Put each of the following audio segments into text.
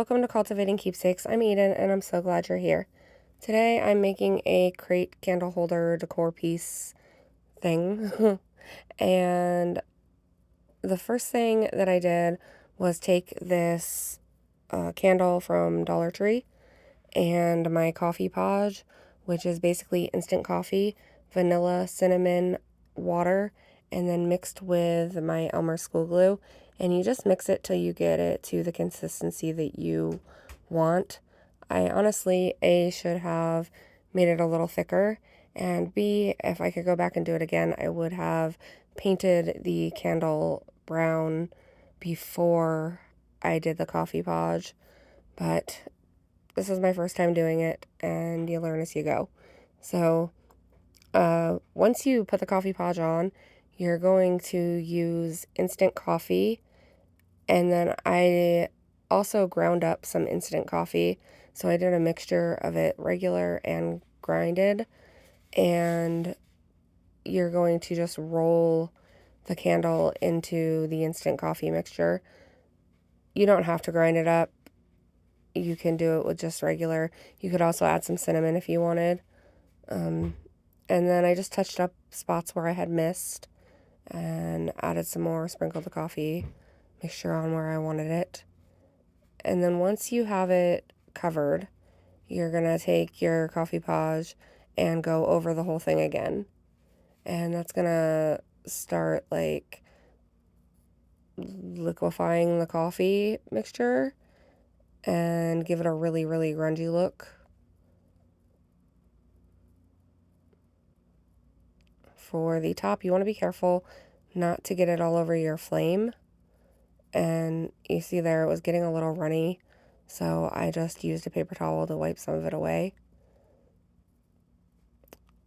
welcome to Cultivating Keepsakes. I'm Eden, and I'm so glad you're here. Today, I'm making a crate candle holder decor piece thing. And the first thing that I did was take this candle from Dollar Tree and my coffee podge, which is basically instant coffee, vanilla, cinnamon, water, and then mixed with my Elmer's school glue. And you just mix it till you get it to the consistency that you want. I honestly, A, should have made it a little thicker, and B, if I could go back and do it again, I would have painted the candle brown before I did the coffee podge. But this is my first time doing it, and you learn as you go. So once you put the coffee podge on, you're going to use instant coffee, and then I also ground up some instant coffee. So I did a mixture of it regular and grinded, and you're going to just roll the candle into the instant coffee mixture. You don't have to grind it up. You can do it with just regular. You could also add some cinnamon if you wanted. And then I just touched up spots where I had missed and added some more, sprinkled the coffee mixture on where I wanted it. And then once you have it covered, you're going to take your coffee podge and go over the whole thing again. And that's going to start like liquefying the coffee mixture and give it a really, really grungy look. For the top, you want to be careful not to get it all over your flame. And you see there it was getting a little runny, so I just used a paper towel to wipe some of it away.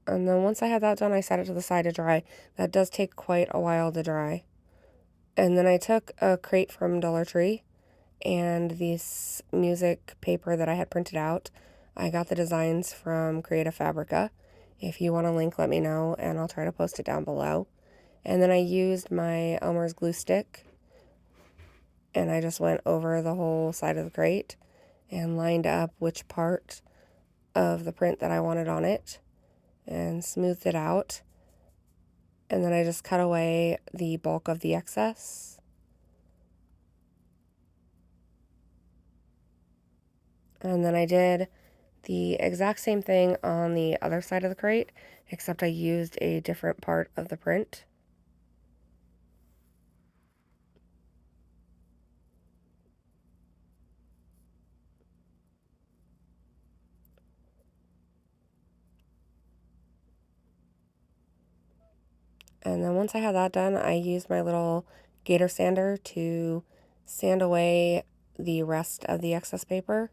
And then once I had that done, I set it to the side to dry. That does take quite a while to dry. And then I took a crate from Dollar Tree and this music paper that I had printed out. I got the designs from Creative Fabrica. If you want a link, let me know, and I'll try to post it down below. And then I used my Elmer's glue stick, and I just went over the whole side of the crate and lined up which part of the print that I wanted on it and smoothed it out. And then I just cut away the bulk of the excess. And then I did the exact same thing on the other side of the crate, except I used a different part of the print. And then once I had that done, I used my little gator sander to sand away the rest of the excess paper.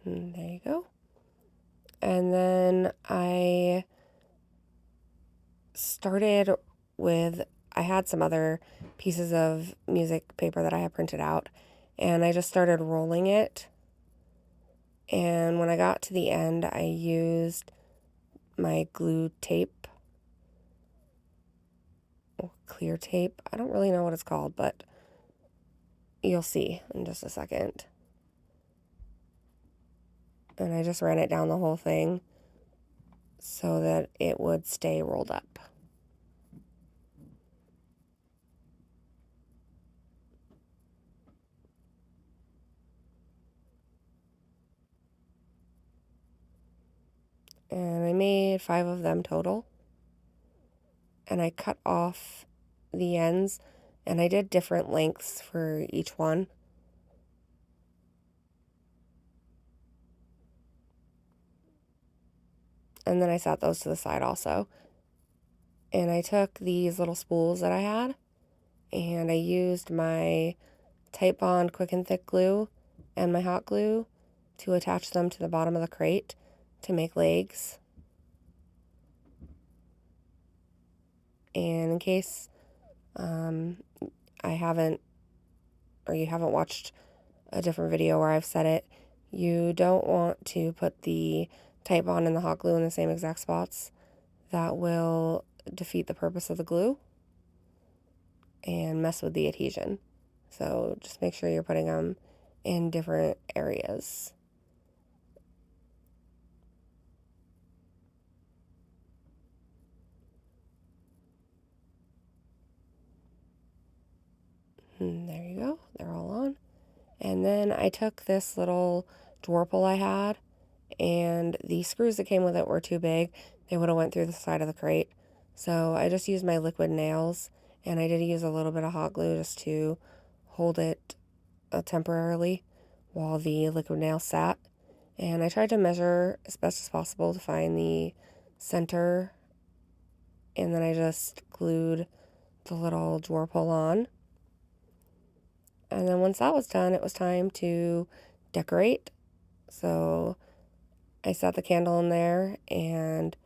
And there you go. And then I started with, I had some other pieces of music paper that I had printed out, and I just started rolling it. And when I got to the end, I used my glue tape, or clear tape. I don't really know what it's called, but you'll see in just a second. And I just ran it down the whole thing so that it would stay rolled up. And I made 5 of them total. And I cut off the ends, and I did different lengths for each one. And then I set those to the side also. And I took these little spools that I had, and I used my Tight Bond Quick and Thick glue and my hot glue to attach them to the bottom of the crate to make legs. And in case I haven't, or you haven't watched a different video where I've said it, you don't want to put the Tight Bond and the hot glue in the same exact spots. That will defeat the purpose of the glue. and mess with the adhesion. So just make sure you're putting them in different areas. And there you go. They're all on. And then I took this little drawer pull I had, and the screws that came with it were too big. They would have went through the side of the crate. So I just used my liquid nails, and I did use a little bit of hot glue just to hold it temporarily while the liquid nail sat. And I tried to measure as best as possible to find the center, and then I just glued the little drawer pull on. And then once that was done, it was time to decorate. So I set the candle in there, and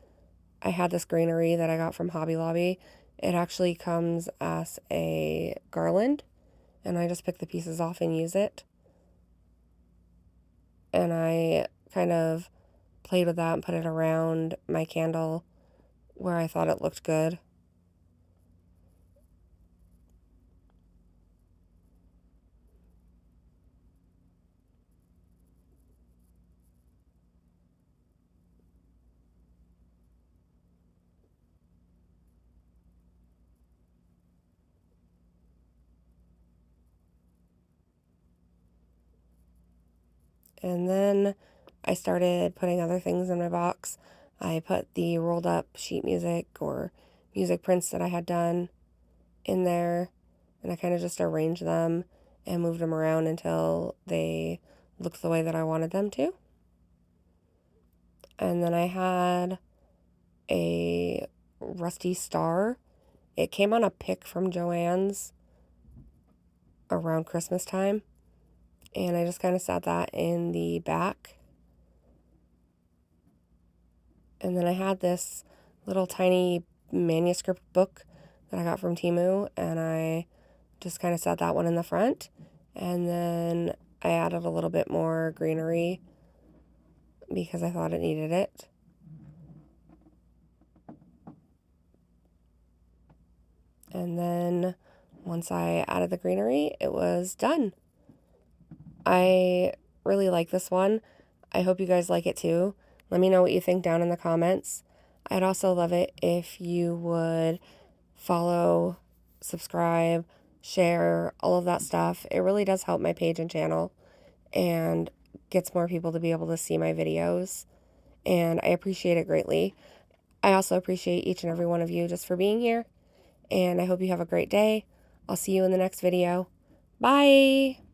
I had this greenery that I got from Hobby Lobby. It actually comes as a garland, and I just pick the pieces off and use it. And I kind of played with that and put it around my candle where I thought it looked good. And then I started putting other things in my box. I put the rolled up sheet music or music prints that I had done in there, and I kind of just arranged them and moved them around until they looked the way that I wanted them to. And then I had a rusty star. It came on a pick from Joann's around Christmas time, and I just kind of sat that in the back. And then I had this little tiny manuscript book that I got from Temu, and I just kind of set that one in the front. And then I added a little bit more greenery because I thought it needed it. And then once I added the greenery, it was done. I really like this one. I hope you guys like it too. Let me know what you think down in the comments. I'd also love it if you would follow, subscribe, share, all of that stuff. It really does help my page and channel and gets more people to be able to see my videos. And I appreciate it greatly. I also appreciate each and every one of you just for being here. And I hope you have a great day. I'll see you in the next video. Bye!